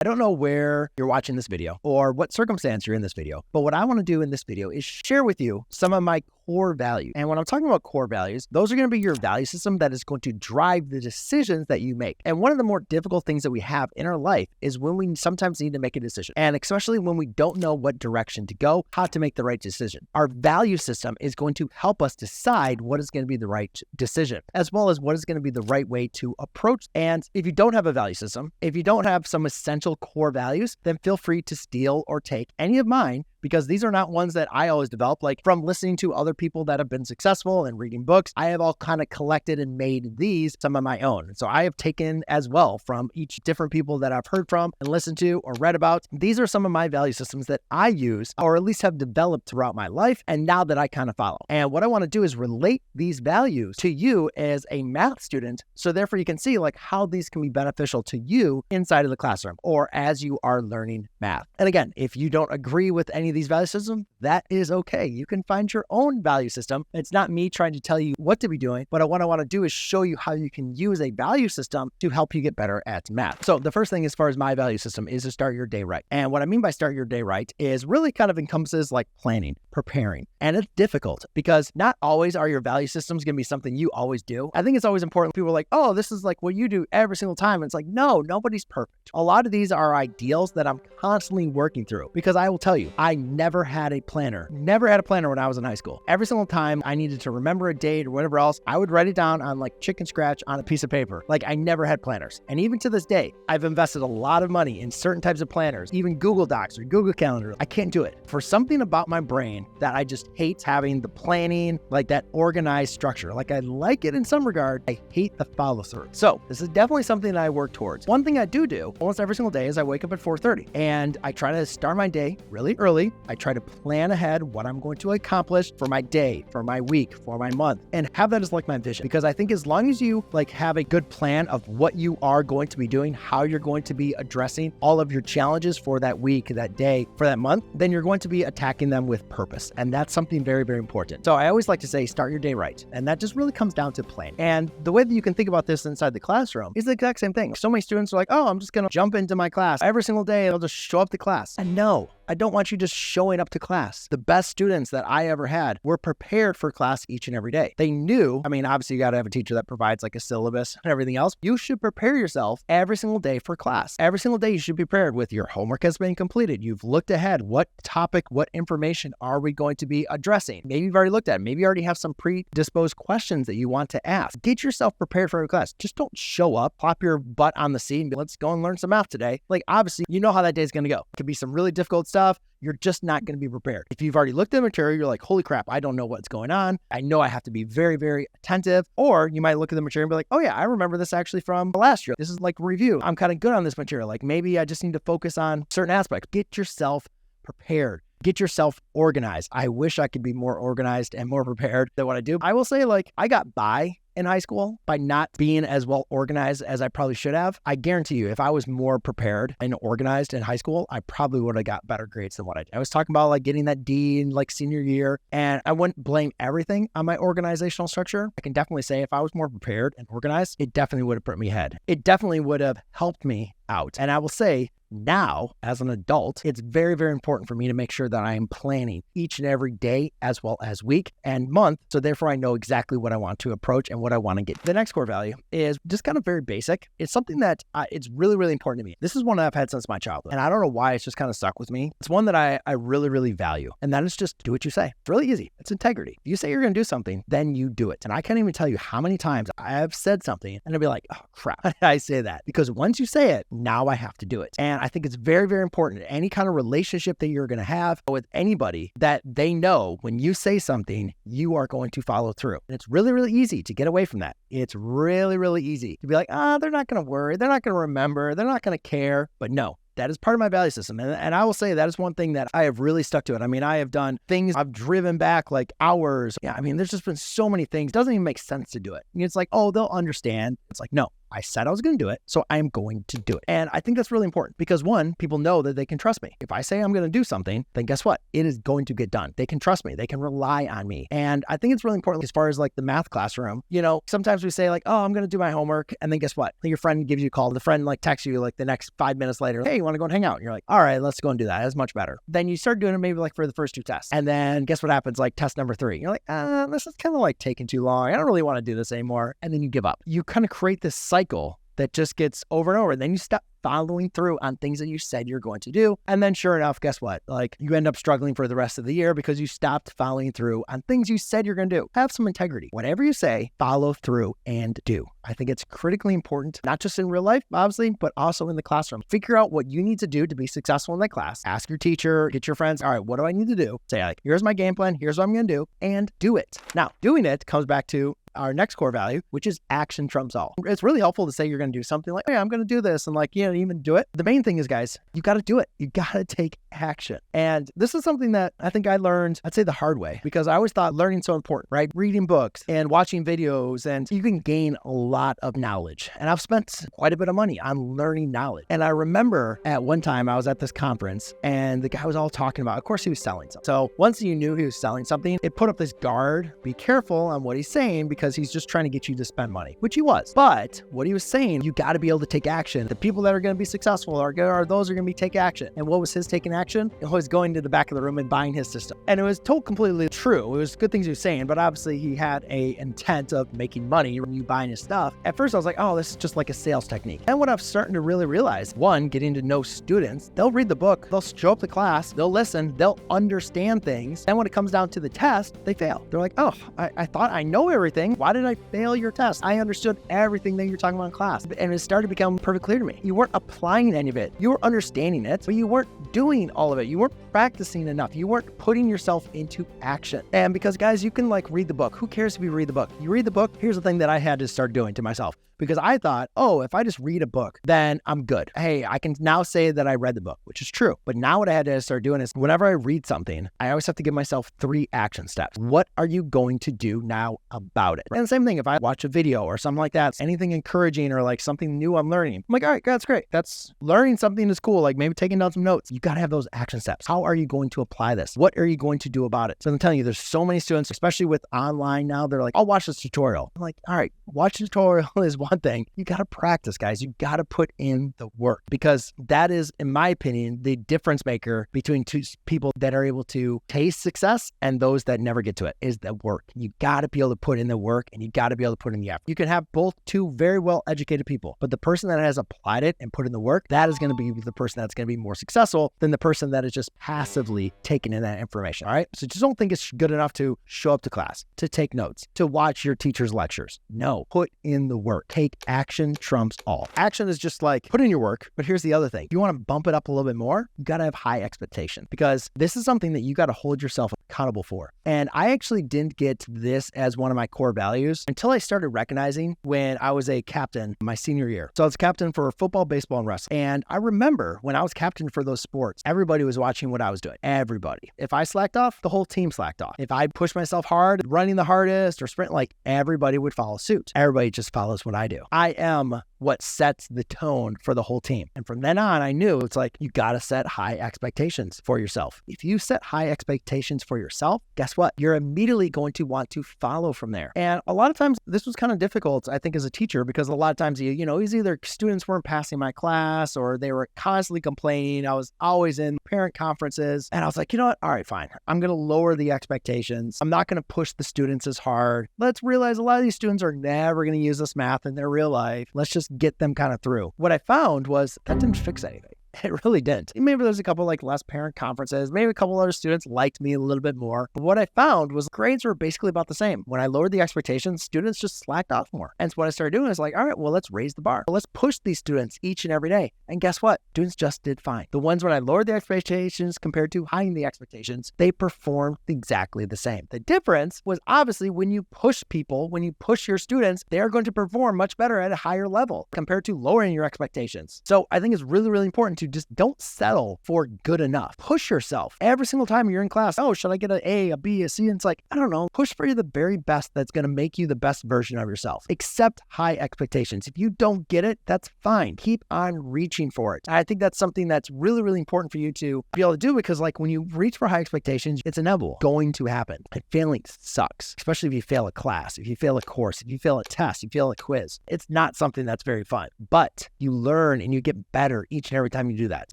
I don't know where you're watching this video or what circumstance you're in this video, but what I want to do in this video is share with you some of my core values. And when I'm talking about core values, those are going to be your value system that is going to drive the decisions that you make. And one of the more difficult things that we have in our life is when we sometimes need to make a decision. And especially when we don't know what direction to go, how to make the right decision. Our value system is going to help us decide what is going to be the right decision, as well as what is going to be the right way to approach. And if you don't have a value system, if you don't have some essential core values, then feel free to steal or take any of mine, because these are not ones that I always develop. Like from listening to other people that have been successful and reading books, I have all kind of collected and made these some of my own. So I have taken as well from each different people that I've heard from and listened to or read about. These are some of my value systems that I use, or at least have developed throughout my life, and now that I kind of follow. And what I want to do is relate these values to you as a math student, so therefore you can see like how these can be beneficial to you inside of the classroom or as you are learning math. And again, if you don't agree with any of these value systems, that is okay. You can find your own value system. It's not me trying to tell you what to be doing, but what I want to do is show you how you can use a value system to help you get better at math. So the first thing as far as my value system is to start your day right. And what I mean by start your day right is really kind of encompasses like planning, preparing. And it's difficult because not always are your value systems going to be something you always do. I think it's always important. People are like, oh, this is like what you do every single time. And it's like, no, nobody's perfect. A lot of these are ideals that I'm constantly working through, because I will tell you, I never had a planner when I was in high school. Every single time I needed to remember a date or whatever else, I would write it down on like chicken scratch on a piece of paper. Like I never had planners. And even to this day, I've invested a lot of money in certain types of planners, even Google Docs or Google Calendar. I can't do it. For something about my brain that I just hate having the planning, like that organized structure. Like I like it in some regard, I hate the follow through. So this is definitely something that I work towards. One thing I do almost every single day is I wake up at 4:30 and I try to start my day really early. I try to plan ahead what I'm going to accomplish for my day, for my week, for my month, and have that as like my vision. Because I think as long as you like have a good plan of what you are going to be doing, how you're going to be addressing all of your challenges for that week, that day, for that month, then you're going to be attacking them with purpose. And that's something very, very important. So I always like to say, start your day right. And that just really comes down to plan. And the way that you can think about this inside the classroom is the exact same thing. So many students are like, oh, I'm just going to jump into my class every single day. I'll just show up to class. And no, I don't want you just showing up to class. The best students that I ever had were prepared for class each and every day. They knew, I mean, obviously you got to have a teacher that provides like a syllabus and everything else. You should prepare yourself every single day for class. Every single day you should be prepared with your homework has been completed. You've looked ahead. What topic, what information are we going to be addressing? Maybe you've already looked at it. Maybe you already have some predisposed questions that you want to ask. Get yourself prepared for every class. Just don't show up, plop your butt on the seat and be, let's go and learn some math today. Like obviously you know how that day is going to go. It could be some really difficult stuff. You're just not going to be prepared. If you've already looked at the material, you're like, holy crap, I don't know what's going on. I know I have to be very, very attentive. Or you might look at the material and be like, oh yeah, I remember this actually from last year. This is like review. I'm kind of good on this material. Like maybe I just need to focus on certain aspects. Get yourself prepared. Get yourself organized. I wish I could be more organized and more prepared than what I do. I will say like I got by in high school by not being as well organized as I probably should have. I guarantee you, if I was more prepared and organized in high school, I probably would have got better grades than what I did. I was talking about like getting that D in like senior year, and I wouldn't blame everything on my organizational structure. I can definitely say if I was more prepared and organized, it definitely would have put me ahead. It definitely would have helped me out. And I will say, now, as an adult, it's very, very important for me to make sure that I am planning each and every day as well as week and month. So therefore, I know exactly what I want to approach and what I want to get. The next core value is just kind of very basic. It's something that it's really, really important to me. This is one that I've had since my childhood. And I don't know why it's just kind of stuck with me. It's one that I really, really value. And that is just do what you say. It's really easy. It's integrity. If you say you're going to do something, then you do it. And I can't even tell you how many times I have said something and I'll be like, oh crap, how did I say that? Because once you say it, now I have to do it. And I think it's very, very important. Any kind of relationship that you're going to have with anybody, that they know when you say something, you are going to follow through. And it's really, really easy to get away from that. It's really, really easy to be like, they're not going to worry. They're not going to remember. They're not going to care. But no, that is part of my value system. And I will say that is one thing that I have really stuck to it. I mean, I have done things, I've driven back like hours. Yeah, I mean, there's just been so many things. It doesn't even make sense to do it. It's like, oh, they'll understand. It's like, no, I said I was going to do it, so I'm going to do it. And I think that's really important because one, people know that they can trust me. If I say I'm going to do something, then guess what? It is going to get done. They can trust me. They can rely on me. And I think it's really important as far as like the math classroom. Sometimes we say like, oh, I'm going to do my homework. And then guess what? Your friend gives you a call. The friend like texts you like the next 5 minutes later. Hey, you want to go and hang out? And you're like, all right, let's go and do that. That's much better. Then you start doing it maybe like for the first 2 tests. And then guess what happens? Like test number 3. You're like, this is kind of like taking too long. I don't really want to do this anymore. And then you give up. You kind of create this cycle that just gets over and over. And then you stop following through on things that you said you're going to do. And then sure enough, guess what? Like you end up struggling for the rest of the year because you stopped following through on things you said you're going to do. Have some integrity. Whatever you say, follow through and do. I think it's critically important, not just in real life, obviously, but also in the classroom. Figure out what you need to do to be successful in that class. Ask your teacher, get your friends. All right, what do I need to do? Say like, here's my game plan. Here's what I'm going to do, and do it. Now, doing it comes back to our next core value, which is action trumps all. It's really helpful to say you're going to do something like, hey, I'm going to do this, and like, even do it. The main thing is, guys, you got to do it. You got to take action. And this is something that I think I learned, I'd say the hard way, because I always thought learning so important, right? Reading books and watching videos, and you can gain a lot of knowledge. And I've spent quite a bit of money on learning knowledge. And I remember at one time I was at this conference and the guy was all talking about, of course he was selling something. So once you knew he was selling something, it put up this guard, be careful on what he's saying because he's just trying to get you to spend money, which he was. But what he was saying, you got to be able to take action. The people that are going to be successful are those are going to be take action. And what was his taking action? It was going to the back of the room and buying his system. And it was told completely true. It was good things he was saying, but obviously he had a intent of making money when you buying his stuff. At first I was like, oh, this is just like a sales technique. And what I'm starting to really realize, one, getting to know students, they'll read the book, they'll show up to class, they'll listen, they'll understand things. And when it comes down to the test, they fail. They're like, oh, I thought I know everything. Why did I fail your test? I understood everything that you're talking about in class. And it started to become pretty clear to me. You weren't applying any of it. You were understanding it, but you weren't doing all of it. You weren't practicing enough. You weren't putting yourself into action. And because guys, you can like read the book. Who cares if you read the book? You read the book. Here's the thing that I had to start doing to myself. Because I thought, oh, if I just read a book, then I'm good. Hey, I can now say that I read the book, which is true. But now what I had to start doing is whenever I read something, I always have to give myself 3 action steps. What are you going to do now about it? And the same thing, if I watch a video or something like that, anything encouraging or like something new I'm learning, I'm like, all right, that's great. That's learning something is cool. Like maybe taking down some notes. You got to have those action steps. How are you going to apply this? What are you going to do about it? So I'm telling you, there's so many students, especially with online now, they're like, I'll watch this tutorial. I'm like, all right, watch a tutorial is one thing. You got to practice, guys. You got to put in the work because that is, in my opinion, the difference maker between 2 people that are able to taste success and those that never get to it is the work. You got to be able to put in the work and you got to be able to put in the effort. You can have both 2 very well educated people, but the person that has applied it and put in the work, that is going to be the person that's going to be more successful than the person that is just passively taking in that information. All right. So just don't think it's good enough to show up to class, to take notes, to watch your teacher's lectures. No, put in the work. Take action trumps all. Action is just like put in your work, but here's the other thing. If you want to bump it up a little bit more, you got to have high expectation because this is something that you got to hold yourself accountable for. And I actually didn't get this as one of my core values until I started recognizing when I was a captain my senior year. So I was captain for football, baseball, and wrestling. And I remember when I was captain for those sports, everybody was watching what I was doing. Everybody. If I slacked off, the whole team slacked off. If I pushed myself hard, running the hardest or sprint, like everybody would follow suit. Everybody just follows what I do. I am what sets the tone for the whole team. And from then on, I knew it's like, you got to set high expectations for yourself. If you set high expectations for yourself, guess what? You're immediately going to want to follow from there. And a lot of times this was kind of difficult, I think, as a teacher, because a lot of times, it was either students weren't passing my class or they were constantly complaining. I was always in parent conferences and I was like, you know what? All right, fine. I'm going to lower the expectations. I'm not going to push the students as hard. Let's realize a lot of these students are never going to use this math in their real life. Let's just get them kind of through. What I found was that didn't fix anything. It really didn't. Maybe there's a couple like less parent conferences. Maybe a couple other students liked me a little bit more. But what I found was grades were basically about the same. When I lowered the expectations, students just slacked off more. And so what I started doing is like, all right, well, let's raise the bar. Let's push these students each and every day. And guess what? Students just did fine. The ones when I lowered the expectations compared to highing the expectations, they performed exactly the same. The difference was obviously when you push people, when you push your students, they're going to perform much better at a higher level compared to lowering your expectations. So I think it's really, really important to just don't settle for good enough. Push yourself. Every single time you're in class, oh, should I get an A, a B, a C? And it's like, I don't know, push for the very best that's going to make you the best version of yourself. Accept high expectations. If you don't get it, that's fine. Keep on reaching for it. I think that's something that's really, really important for you to be able to do, because like when you reach for high expectations, it's inevitable, going to happen. And failing sucks, especially if you fail a class, if you fail a course, if you fail a test, you fail a quiz. It's not something that's very fun, but you learn and you get better each and every time you do that.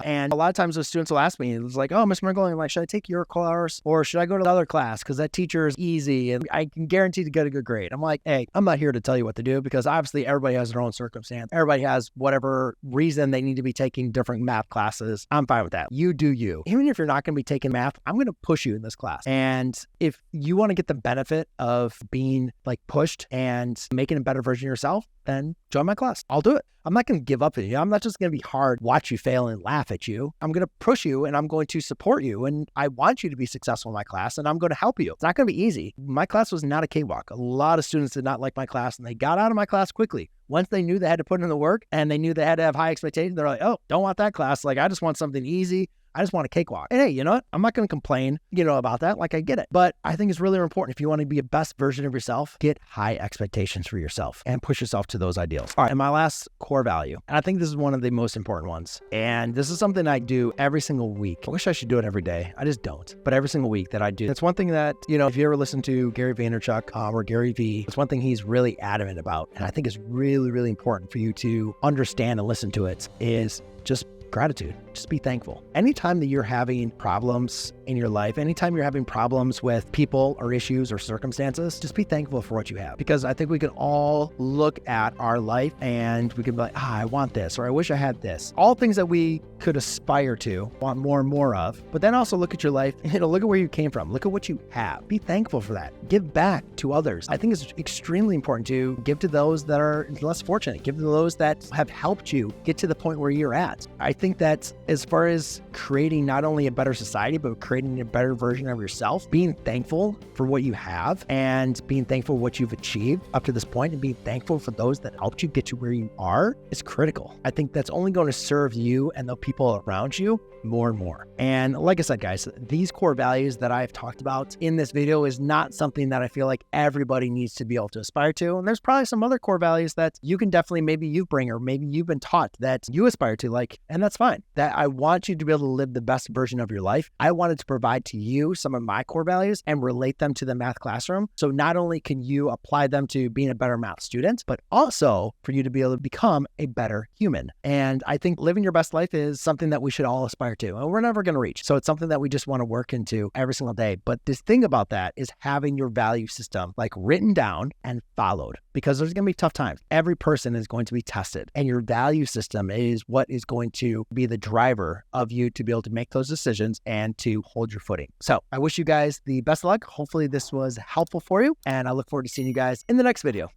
And a lot of times those students will ask me, it's like, oh, Mr. McLogan, like, should I take your course or should I go to the other class? Because that teacher is easy and I can guarantee to get a good grade. I'm like, hey, I'm not here to tell you what to do, because obviously everybody has their own circumstance. Everybody has whatever reason they need to be taking different math classes. I'm fine with that. You do you. Even if you're not going to be taking math, I'm going to push you in this class. And if you want to get the benefit of being like pushed and making a better version of yourself, then join my class. I'll do it. I'm not going to give up on you. I'm not just going to be hard, watch you fail and laugh at you. I'm going to push you and I'm going to support you. And I want you to be successful in my class and I'm going to help you. It's not going to be easy. My class was not a cakewalk. A lot of students did not like my class and they got out of my class quickly. Once they knew they had to put in the work and they knew they had to have high expectations, they're like, oh, don't want that class. Like, I just want something easy. I just want a cakewalk. And hey, you know what? I'm not going to complain, about that. Like, I get it. But I think it's really important. If you want to be a best version of yourself, get high expectations for yourself and push yourself to those ideals. All right. And my last core value, and I think this is one of the most important ones. And this is something I do every single week. I wish I should do it every day. I just don't. But every single week that I do, it's one thing that, if you ever listen to Gary Vaynerchuk or Gary V, it's one thing he's really adamant about. And I think it's really, really important for you to understand and listen to it, is just gratitude. Just be thankful. Anytime that you're having problems in your life, anytime you're having problems with people or issues or circumstances, just be thankful for what you have. Because I think we can all look at our life and we can be like, I want this, or I wish I had this. All things that we could aspire to, want more and more of. But then also look at your life, look at where you came from. Look at what you have. Be thankful for that. Give back to others. I think it's extremely important to give to those that are less fortunate. Give to those that have helped you get to the point where you're at. I think that as far as creating not only a better society, but creating a better version of yourself, being thankful for what you have and being thankful for what you've achieved up to this point and being thankful for those that helped you get to where you are is critical. I think that's only going to serve you and the people around you more and more. And like I said, guys, these core values that I've talked about in this video is not something that I feel like everybody needs to be able to aspire to. And there's probably some other core values that you can definitely, maybe you bring, or maybe you've been taught that you aspire to, like, and that's fine. That I want you to be able to live the best version of your life. I wanted to provide to you some of my core values and relate them to the math classroom. So not only can you apply them to being a better math student, but also for you to be able to become a better human. And I think living your best life is something that we should all aspire to, and we're never going to reach. So it's something that we just want to work into every single day. But this thing about that is having your value system like written down and followed, because there's going to be tough times. Every person is going to be tested, and your value system is what is going to be the driver of you to be able to make those decisions and to hold your footing. So I wish you guys the best of luck. Hopefully this was helpful for you, and I look forward to seeing you guys in the next video.